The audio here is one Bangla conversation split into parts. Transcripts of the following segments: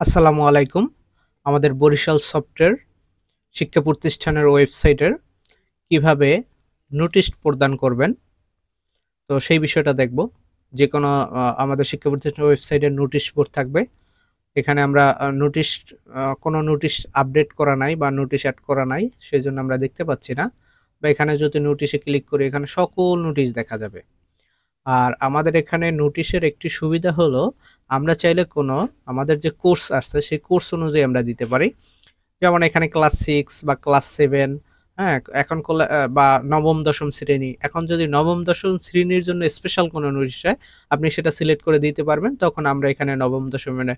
আসসালামু আলাইকুম। আমাদের বরিশাল সফটওয়্যার শিক্ষা প্রতিষ্ঠানের ওয়েবসাইটের কিভাবে নোটিশ প্রদান করবেন, তো সেই বিষয়টা দেখব। যেকোনো আমাদের শিক্ষা প্রতিষ্ঠানের ওয়েবসাইটের নোটিশ বোর্ড থাকবে। এখানে আমরা কোনো নোটিশ আপডেট করা নাই বা নোটিশ অ্যাড করা নাই, সেজন্য আমরা দেখতে পাচ্ছি না। বা এখানে যদি নোটিশে ক্লিক করি, এখানে সকল নোটিশ দেখা যাবে। আর আমাদের এখানে নোটিশের একটি সুবিধা হলো, আমরা চাইলে আমাদের যে কোর্স আসছে সেই কোর্স অনুযায়ী আমরা দিতে পারি। যেমন এখানে ক্লাস 6 বা ক্লাস 7, হ্যাঁ, এখন বা নবম দশম শ্রেণী, এখন যদি নবম দশম শ্রেণীর জন্য স্পেশাল কোনো নোটিশ হয়, আপনি সেটা সিলেক্ট করে দিতে পারবেন। তখন আমরা এখানে নবম দশমের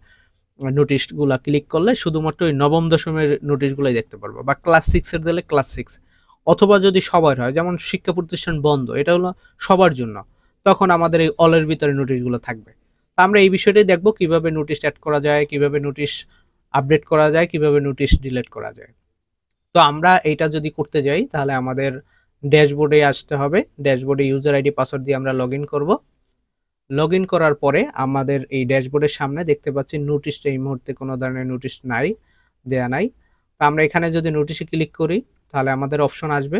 নোটিশগুলা ক্লিক করলে শুধুমাত্র ওই নবম দশমের নোটিশগুলোই দেখতে পারবো। বা ক্লাস 6 এর দিলে ক্লাস 6, অথবা যদি সবার হয়, যেমন শিক্ষা প্রতিষ্ঠান বন্ধ, এটা হলো সবার জন্য, তখন আমাদের এই অলের ভিতরে নোটিশগুলো থাকবে। তো আমরা এই বিষয়টাই দেখব, কিভাবে নোটিশ অ্যাড করা যায়, কিভাবে নোটিশ আপডেট করা যায়, কিভাবে নোটিশ ডিলিট করা যায়। তো আমরা এইটা যদি করতে যাই, তাহলে আমাদের ড্যাশবোর্ডে আসতে হবে। ড্যাশবোর্ডে ইউজার আইডি পাসওয়ার্ড দিয়ে আমরা লগ ইন করবো। লগ ইন করার পরে আমাদের এই ড্যাশবোর্ডের সামনে দেখতে পাচ্ছি নোটিশটা এই মুহূর্তে কোনো ধরনের নোটিশ নাই, দেয়া নাই। তো আমরা এখানে যদি নোটিশে ক্লিক করি, তাহলে আমাদের অপশন আসবে।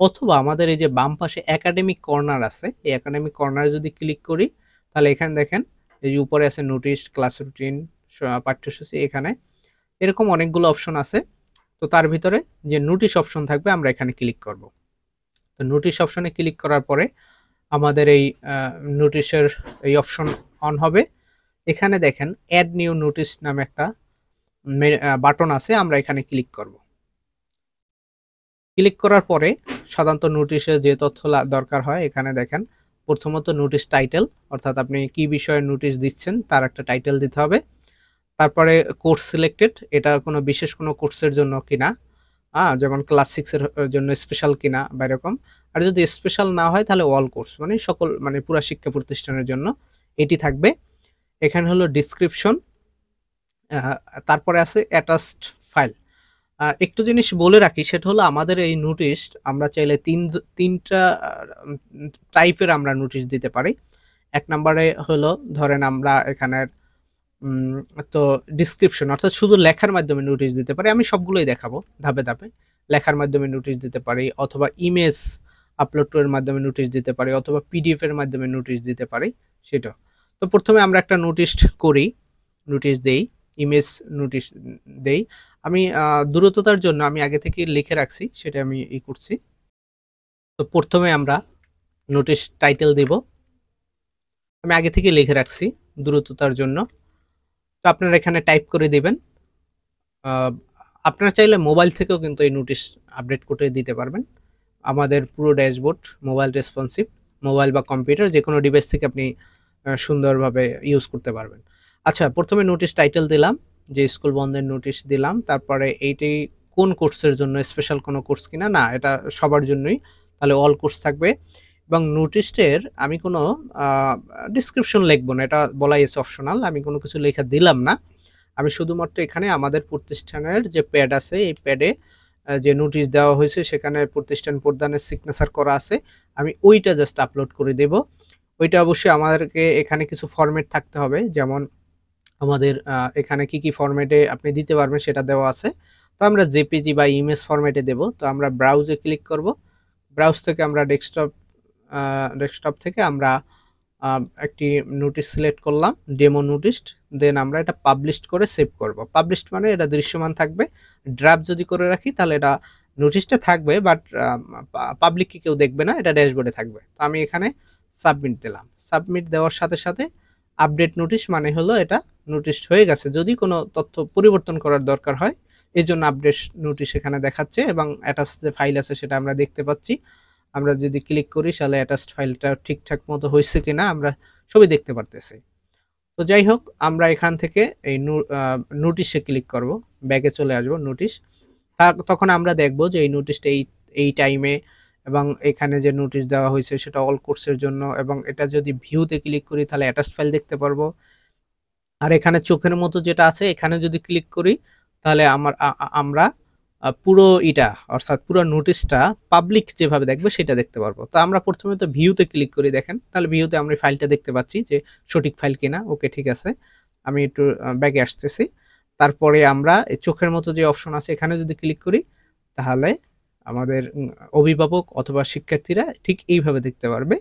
অথবা আমাদের এই যে বাম পাশে একাডেমিক কর্নার আছে, এই একাডেমিক কর্নারে যদি ক্লিক করি, তাহলে এখানে দেখেন এই যে উপরে আছে নোটিশ, ক্লাস রুটিন, পাঠ্যসূচি, এখানে এরকম অনেকগুলো অপশন আছে। তো তার ভিতরে যে নোটিশ অপশন থাকবে, আমরা এখানে ক্লিক করব। তো নোটিশ অপশনে ক্লিক করার পরে আমাদের এই নোটিশের এই অপশন অন হবে। এখানে দেখেন অ্যাড নিউ নোটিশ নামে একটা বাটন আছে, আমরা এখানে ক্লিক করব। ক্লিক করার পরে সাধারণত নোটিশে যে তথ্য দরকার হয়, এখানে দেখেন প্রথমত নোটিশ টাইটেল, অর্থাৎ আপনি কি বিষয়ে নোটিশ দিচ্ছেন তার একটা টাইটেল দিতে হবে। তারপরে কোর্স সিলেক্টেড, এটা কোনো বিশেষ কোনো কোর্সের জন্য কিনা, যেমন ক্লাস 6 এর জন্য স্পেশাল কিনা বা এরকম। আর যদি স্পেশাল না হয়, তাহলে অল কোর্স, মানে সকল, মানে পুরা শিক্ষা প্রতিষ্ঠানের জন্য এটি থাকবে। এখানে হলো ডিসক্রিপশন, তারপরে আছে অ্যাটাচড ফাইল। একটু জিনিস বলে রাখি, সেটা হলো আমাদের এই নোটিশ আমরা চাইলে তিনটা টাইপের আমরা নোটিশ দিতে পারি। এক নম্বরে হলো, ধরেন আমরা এখানের তো ডিসক্রিপশন, অর্থাৎ শুধু লেখার মাধ্যমে নোটিশ দিতে পারি। আমি সবগুলোই দেখাবো ধাপে ধাপে। লেখার মাধ্যমে নোটিশ দিতে পারি, অথবা ইমেজ আপলোড এর মাধ্যমে নোটিশ দিতে পারি, অথবা পিডিএফ এর মাধ্যমে নোটিশ দিতে পারি, সেটা। তো প্রথমে আমরা একটা নোটিশ করি, নোটিশ দেই, ইমেজ নোটিশ দেই। আমি দ্রুততার জন্য আমি আগে থেকে লিখে রাখছি, সেটা আমি করছি। তো প্রথমে আমরা নোটিশ টাইটেল দিব, আমি আগে থেকে লিখে রাখছি দ্রুততার জন্য। তো আপনারা এখানে টাইপ করে দিবেন। আপনারা চাইলে মোবাইল থেকেও কিন্তু এই নোটিশ আপডেট করে দিতে পারবেন। আমাদের পুরো ড্যাশবোর্ড মোবাইল রেসপন্সিভ, মোবাইল বা কম্পিউটার যে কোনো ডিভাইস থেকে আপনি সুন্দরভাবে ইউজ করতে পারবেন। আচ্ছা, প্রথমে নোটিশ টাইটেল দিলাম, যে স্কুল বন্ধের নোটিশ দিলাম। তারপরে এইটি কোন কোর্সের জন্য, স্পেশাল কোনো কোর্স কিনা, না এটা সবার জন্যই, তাহলে অল কোর্স থাকবে। এবং নোটিশের আমি কোনো ডিসক্রিপশন লিখবো না, এটা বলাই আছে অপশনাল, আমি কোনো কিছু লেখা দিলাম না। আমি শুধুমাত্র এখানে আমাদের প্রতিষ্ঠানের যে প্যাড আছে, এই প্যাডে যে নোটিশ দেওয়া হয়েছে সেখানে প্রতিষ্ঠান প্রধানের সিগনেচার করা আছে, আমি ওইটা জাস্ট আপলোড করে দেব। ওইটা অবশ্যই আমাদেরকে এখানে কিছু ফরম্যাট থাকতে হবে, যেমন আমাদের এখানে কি কি ফরম্যাটে আপনি দিতে পারবেন সেটা দেওয়া আছে। তো আমরা জেপিজি বা ইমেজ ফরম্যাটে দেব। তো আমরা ব্রাউজে ক্লিক করব। ব্রাউজ থেকে আমরা ডেস্কটপ থেকে আমরা একটি নোটিশ সিলেক্ট করলাম, ডেমো নোটিশ। দেন আমরা এটা পাবলিশ করে সেভ করব। পাবলিশ মানে এটা দৃশ্যমান থাকবে। ড্রাফট যদি করে রাখি, তাহলে এটা নোটিশটা থাকবে, বাট পাবলিককে কেউ দেখবে না, এটা ড্যাশবোর্ডে থাকবে। তো আমি এখানে সাবমিট দিলাম। সাবমিট দেওয়ার সাথে সাথে আপডেট নোটিশ মানে হলো এটা নোটিশ হয়ে গেছে। যদি কোনো তথ্য পরিবর্তন করার দরকার হয়, এই জন্য আপডেট নোটিশ এখানে দেখাচ্ছে, এবং অ্যাটাচ যে ফাইল আছে সেটা আমরা দেখতে পাচ্ছি। আমরা যদি ক্লিক করি, তাহলে অ্যাটাচড ফাইলটা ঠিকঠাক মতো হয়েছে কিনা আমরা সবই দেখতে পারতেছি। তো যাই হোক, আমরা এখান থেকে এই নোটিশে ক্লিক করব, ব্যাগে চলে আসবো নোটিশ। তখন আমরা দেখব যে এই নোটিশটা এই টাইমে, এবং এখানে যে নোটিশ দেওয়া হয়েছে সেটা অল কোর্সের জন্য। এবং এটা যদি ভিউতে ক্লিক করি, তাহলে অ্যাটাচড ফাইল দেখতে পারবো। আর এখানে চোখের মতো যেটা আছে, এখানে যদি ক্লিক করি, তাহলে আমরা পুরো এটা, অর্থাৎ পুরো নোটিশটা পাবলিক যেভাবে দেখবে সেটা দেখতে পারবো। তো আমরা প্রথমে তো ভিউতে ক্লিক করি, দেখেন, তাহলে ভিউতে আমরা ফাইলটা দেখতে পাচ্ছি যে সঠিক ফাইল কিনা। ওকে, ঠিক আছে। আমি একটু ব্যাগে আসতেছি। তারপরে আমরা এই চোখের মতো যে অপশন আছে এখানে যদি ক্লিক করি তাহলে আমাদের অভিভাবক অথবা শিক্ষার্থীরা ঠিক এইভাবে দেখতে পারবে।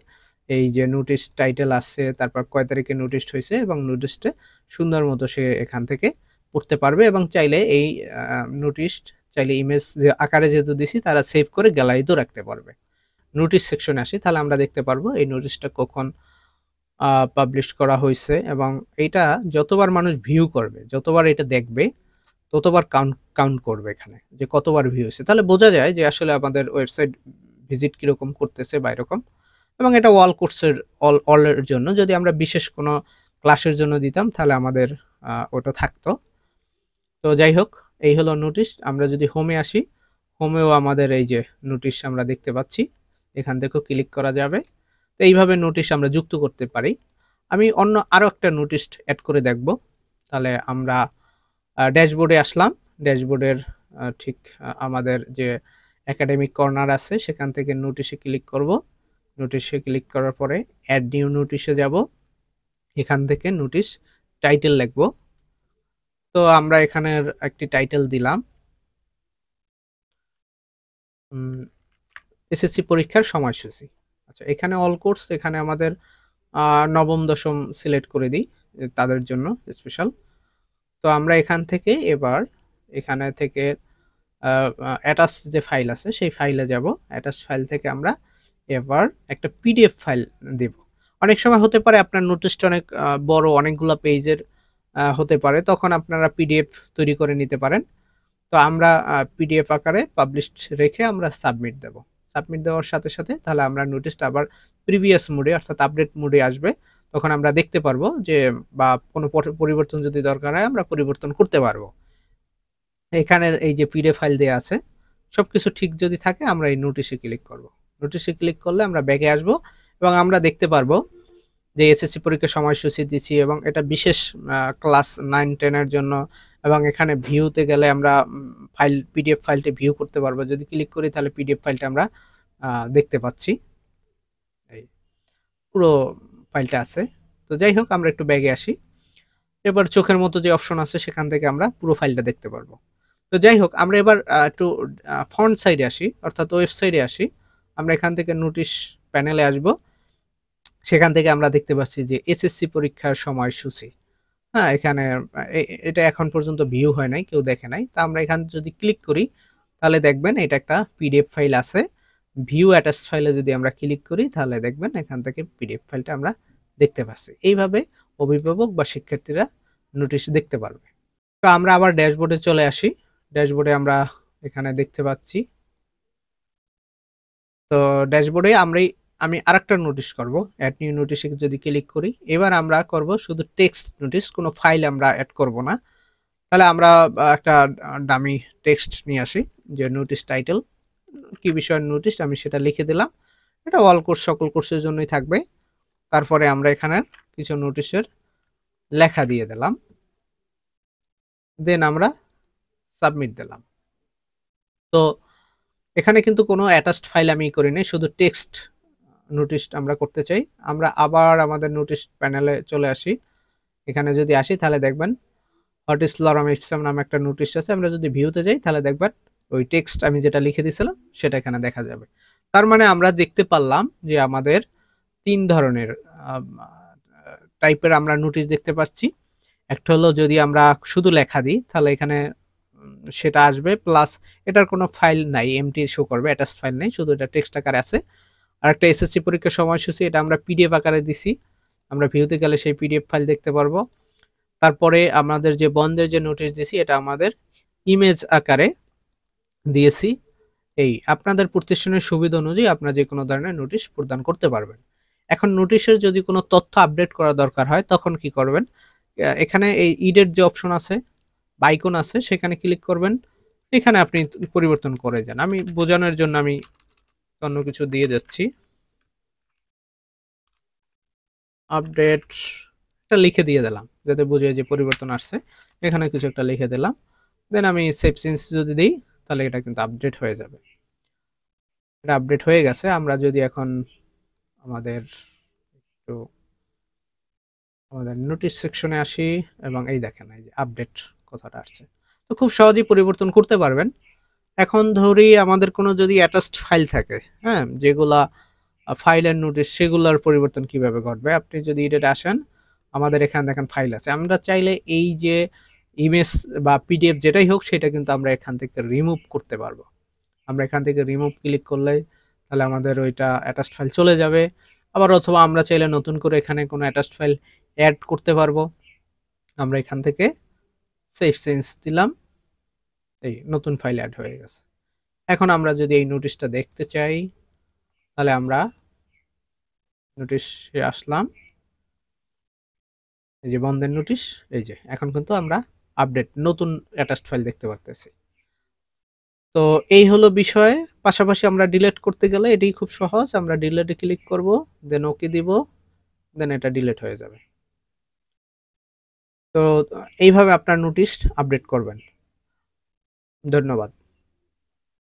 এই যে নোটিশ টাইটেল আছে, তারপর কয় তারিখে নোটিশ হয়েছে এবং নোটিশটা সুন্দর মতো সে এখান থেকে পড়তে পারবে এবং চাইলে এই নোটিশ চাইলে ইমেজ যে আকারে যেহেতু দিছি তারা সেভ করে গ্যালারিতেও রাখতে পারবে। নোটিশ সেকশনে আসি তাহলে আমরা দেখতে পারবো এই নোটিশটা কখন পাবলিশ করা হয়েছে এবং এইটা যতবার মানুষ ভিউ করবে, যতবার এটা দেখবে ততবার কাউন্ট কাউন্ট করবে এখানে যে কতবার ভিউ হয়েছে। তাহলে বোঝা যায় যে আসলে আমাদের ওয়েবসাইট ভিজিট কিরকম করতেছে বা এরকম। এবং এটা অল কোর্সের অলের জন্য। যদি আমরা বিশেষ কোনো ক্লাসের জন্য দিতাম তাহলে আমাদের ওটা থাকতো। তো যাই হোক, এই হলো নোটিশ। আমরা যদি হোমে আসি, হোমেও আমাদের এই যে নোটিশ আমরা দেখতে পাচ্ছি, এখান থেকেও ক্লিক করা যাবে। তো এইভাবে নোটিশ আমরা যুক্ত করতে পারি। আমি অন্য আরও একটা নোটিশ অ্যাড করে দেখব। তাহলে আমরা ড্যাশবোর্ডে আসলাম। ড্যাশবোর্ডের ঠিক আমাদের যে একাডেমিক কর্নার আছে সেখান থেকে নোটিশে ক্লিক করব। নোটিশে ক্লিক করার পরে অ্যাড নিউ নোটিশে যাব। এখান থেকে নোটিশ টাইটেল লিখব। তো আমরা এখানের একটি টাইটেল দিলাম, এসএসসি পরীক্ষার সময়সূচি। আচ্ছা, এখানে অল কোর্স, এখানে আমাদের নবম দশম সিলেক্ট করে দিই তাদের জন্য স্পেশাল। তো আমরা এখান থেকে এবার এখানে থেকে অ্যাটাচ যে ফাইল আছে সেই ফাইলে যাব। অ্যাটাচ ফাইল থেকে আমরা এবার একটা পিডিএফ ফাইল দেব। অনেক সময় হতে পারে আপনার নোটিশটা অনেক বড়, অনেকগুলো পেজের হতে পারে, তখন আপনারা পিডিএফ তৈরি করে নিতে পারেন। তো আমরা পিডিএফ আকারে পাবলিশড রেখে আমরা সাবমিট দেব। সাবমিট দেওয়ার সাথে সাথে তাহলে আমরা নোটিশটা আবার প্রিভিয়াস মোডে অর্থাৎ আপডেট মোডে আসবে। তখন আমরা দেখতে পারবো যে বা কোনো পরিবর্তন যদি দরকার হয় আমরা পরিবর্তন করতে পারবো। এখানের এই যে পিডিএফ ফাইল দেওয়া আছে সবকিছু ঠিক যদি থাকে আমরা এই নোটিশে ক্লিক করব। নোটিশে ক্লিক করলে আমরা ব্যাগে আসব এবং আমরা দেখতে পারবো যে এসএসসি পরীক্ষার সময়সূচি দিচ্ছি এবং এটা বিশেষ ক্লাস 9-10 এর জন্য। এবং এখানে ভিউতে গেলে আমরা ফাইল পিডিএফ ফাইলটি ভিউ করতে পারবো। যদি ক্লিক করি তাহলে পিডিএফ ফাইলটা আমরা দেখতে পাচ্ছি, এই পুরো ফাইলটা আছে। তো যাই হোক, আমরা একটু ব্যাগে আসি। এবার চোখের মতো যে অপশন আছে সেখান থেকে আমরা পুরো ফাইলটা দেখতে পারবো। তো যাই হোক, আমরা এবার একটু ফ্রন্ট সাইডে আসি অর্থাৎ ওয়েবসাইটে আসি। আমরা এখান থেকে নোটিশ প্যানেলে আসব। সেখান থেকে আমরা দেখতে পাচ্ছি যে এসএসসি পরীক্ষার সময়সূচি। হ্যাঁ, এখানে এটা এখন পর্যন্ত ভিউ হয় নাই, কেউ দেখে নাই। তা আমরা এখানে যদি ক্লিক করি তাহলে দেখবেন এটা একটা পিডিএফ ফাইল আছে। ভিউ অ্যাটাচ ফাইলে যদি আমরা ক্লিক করি তাহলে দেখবেন এখান থেকে পিডিএফ ফাইলটা আমরা দেখতে পাচ্ছি। এইভাবে অভিভাবক বা শিক্ষার্থীরা নোটিশ দেখতে পারবে। তো আমরা আবার ড্যাশবোর্ডে চলে আসি। ড্যাশবোর্ডে আমরা এখানে দেখতে পাচ্ছি। তো ড্যাশবোর্ডে আমি আরেকটা নোটিশ করব। অ্যাড নিউ নোটিশে যদি ক্লিক করি, এবার আমরা করব শুধু টেক্সট নোটিশ, কোনো ফাইল আমরা অ্যাড করব না। তাহলে আমরা একটা ডামি টেক্সট নিয়ে আসি যে নোটিশ টাইটেল কি বিষয়ের নোটিশ আমি সেটা লিখে দিলাম। এটা অল কোর্স সকল কোর্সের জন্যই থাকবে। তারপরে আমরা এখানে কিছু নোটিশের লেখা দিয়ে দিলাম, দেন আমরা সাবমিট দিলাম। তো এখানে কিন্তু কোনো অ্যাটাচড ফাইল আমি করি নাই, শুধু টেক্সট নোটিশ আমরা করতে চাই। আমরা আবার আমাদের নোটিশ প্যানেলে চলে আসি। এখানে যদি আসি তাহলে দেখবেন হোয়াট ইজ লরাম ইপসাম নামে একটা নোটিশ আছে। আমরা যদি ভিউতে যাই তাহলে দেখবেন ওই টেক্সট আমি যেটা লিখে দিয়েছিলাম সেটা এখানে দেখা যাবে। তার মানে আমরা দেখতে পারলাম যে আমাদের 3 ধরনের টাইপের আমরা নোটিশ দেখতে পাচ্ছি। একটা হলো যদি আমরা শুধু লেখা দিই তাহলে এখানে সেটা আসবে, প্লাস এটার কোনো ফাইল নাই, এমটি শো করবে, অ্যাটাচ ফাইল নেই, শুধু এটা টেক্সট আকারে আছে। আর একটা এসএসসি পরীক্ষার সময়সূচি, এটা আমরা পিডিএফ আকারে দিছি। আমরা ভিউতে গেলে সেই পিডিএফ ফাইল দেখতে পারবো। তারপরে আমাদের যে বন্ধের যে নোটিশ দিছি এটা আমাদের ইমেজ আকারে দিয়েছি। এই আপনাদের প্রতিষ্ঠানের সুবিধা অনুযায়ী আপনারা যে কোনো ধরনের নোটিশ প্রদান করতে পারবেন। এখন নোটিশের যদি কোনো তথ্য আপডেট করা দরকার হয় তখন কি করবেন, এখানে এই ইডের যে অপশন আছে বা আইকন আছে সেখানে ক্লিক করবেন। এখানে আপনি পরিবর্তন করে যান। আমি বোঝানোর জন্য আমি অন্য কিছু দিয়ে যাচ্ছি, আপডেট এটা লিখে দিয়ে দিলাম যাতে বুঝে যে পরিবর্তন আসছে। এখানে কিছু একটা লিখে দিলাম, দেন আমি সেভ চেঞ্জ যদি দিই তাহলে এটা কিন্তু আপডেট হয়ে যাবে। এটা আপডেট হয়ে গেছে। আমরা যদি এখন আমাদের একটু আমাদের নোটিশ সেকশনে আসি এবং এই দেখেন এই যে আপডেট কথাটা আসছে। তো খুব সহজেই পরিবর্তন করতে পারবেন। এখন ধরি আমাদের কোনো যদি অ্যাটাচড ফাইল থাকে, হ্যাঁ? যেগুলা ফাইলের নোটিশ সেগুলার পরিবর্তন কিভাবে ঘটবে? আপনি যদি এডিটে আসেন, আমাদের এখানে দেখেন ফাইল আছে। আমরা চাইলে এই যে ইমেজ বা পিডিএফ যেটাই হোক সেটা কিন্তু আমরা এখান থেকে রিমুভ করতে পারবো। আমরা এখান থেকে রিমুভ ক্লিক করলেই তাহলে আমাদের ওইটা অ্যাটাচড ফাইল চলে যাবে। আবার অথবা আমরা চাইলে নতুন করে এখানে কোনো অ্যাটাচড ফাইল এড করতে পারবো। আমরা এখান থেকে সেভ চেঞ্জ দিলাম। এই নতুন ফাইল এড হয়ে গেছে। এখন আমরা যদি এই নোটিশটা দেখতে চাই তাহলে আমরা নোটিশে আসলাম। এই যে বন্ধের নোটিশ, এই যে এখন কিন্তু আমরা আপডেট নতুন অ্যাটাচড ফাইল দেখতে পারতেছি। তো এই হলো বিষয়। পাশাপাশি আমরা ডিলিট করতে গেলে এটাই খুব সহজ। আমরা ডিলিটে ক্লিক করব, দেন ওকে দিব, দেন এটা ডিলিট হয়ে যাবে। তো এইভাবে আপনার নোটিশ আপডেট করবেন। ধন্যবাদ।